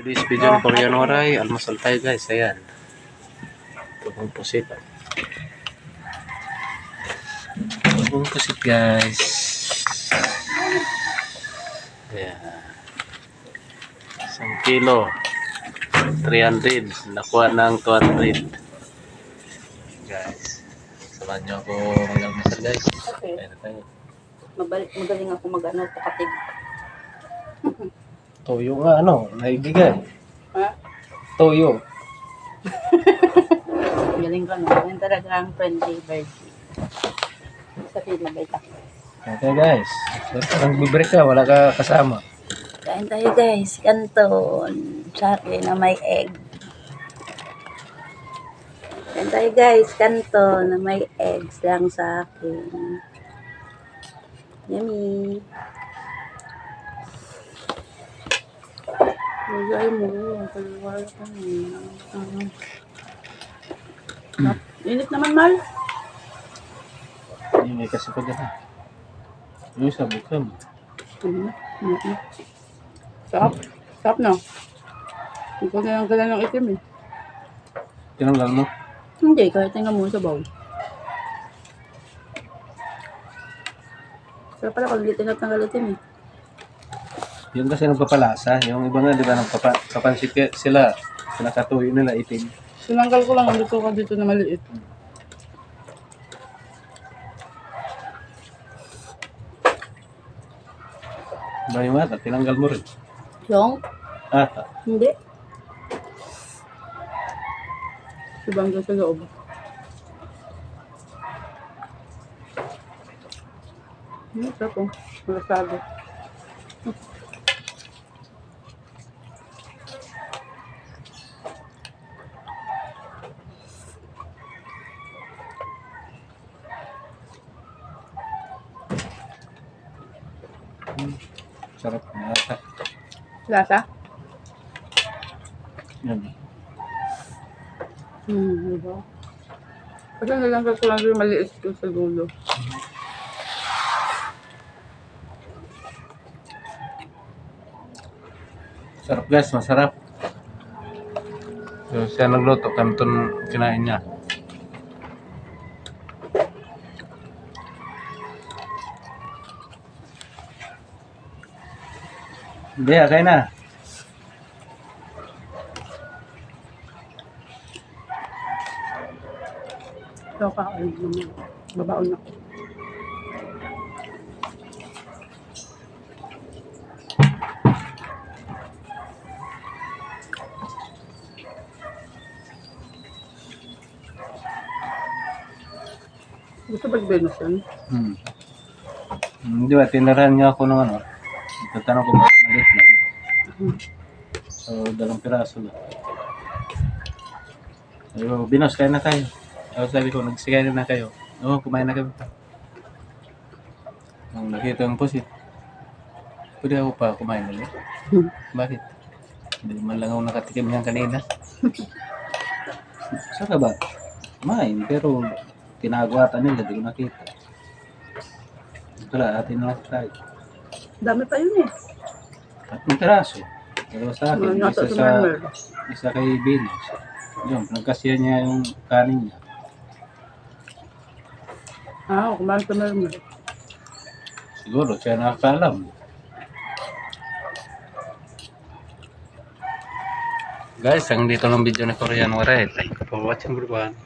Today's video ni Korean Waray, almasal tayo guys, ayan. Tugong pusit. Tugong pusit guys. Ayan. 1 kilo. 300. Nakuha ng 200. Guys. Samahan nyo ako mag-almasal guys. Okay. Ayan na tayo. Magaling ako mag-ano, takatid. Toyo nga naibigay. Ha? Toyo. Galing ka na. Yan talaga ang friendly birthday. Sabihin mabait ako. Okay guys. Nag-break ka, wala ka kasama. Kain tayo guys. Kanton. Sa akin na may egg. Kain tayo guys. Kanton na may eggs lang sa akin. Yummy. Lagay mo. Kaliwala ka na. Init naman, Mal. Hindi may kasi pa dyan. Yung sa bukam. Sarap. Sarap na. Hindi ko na lang gala ng itim eh. Tinanggal mo? Hindi, kahit tingnan mo sa bowl. Pero pala kung hindi tinatanggal itim eh. Yung kasi nagpapalasa. Yung iba nga, di ba, nagpapansit sila. Pinakatuyo nila itim. Sinanggal ko lang ang dito ka dito na maliit. Ba yung ata, tinanggal mo rin. Yung? Ata. Hindi. Subang sa loob. Sarap po. Malasado. Sarap na ata. Lasa? Yan. Diba? Kasi nalanggal ko lang yung maliit ko sa dulo. Sarap guys, masarap. So, siya nagluto, kanton kinain niya. Hindi, kain na. So, kain naman. Babaon na. Gusto ba Venus yan? Di ba, tinirahan niya ako ng tatanong ko bakit maliit lang. So, 2 piraso lang. Ayo, Binos, kain na tayo. Sabi ko, nagsigay na kayo. Oo, kumain na kayo. Nung nakita yung pusit, pwede ako pa kumain ulit. Bakit? Hindi man lang ako nakatikim niyan kanina. Saka ba? Kumain, pero tinagwatan nila, di ko nakita. Wala, atin na tayo. Dami pa yun eh. 3 piraso. Pero sa akin, Nasa isa kay Binos. Yun, nagkasiya niya yung kanin niya. Kumain sa mermer. Siguro, siya nakakaalam. Guys, ang dito lang video ni Korean Waray. Thank you for watching everyone.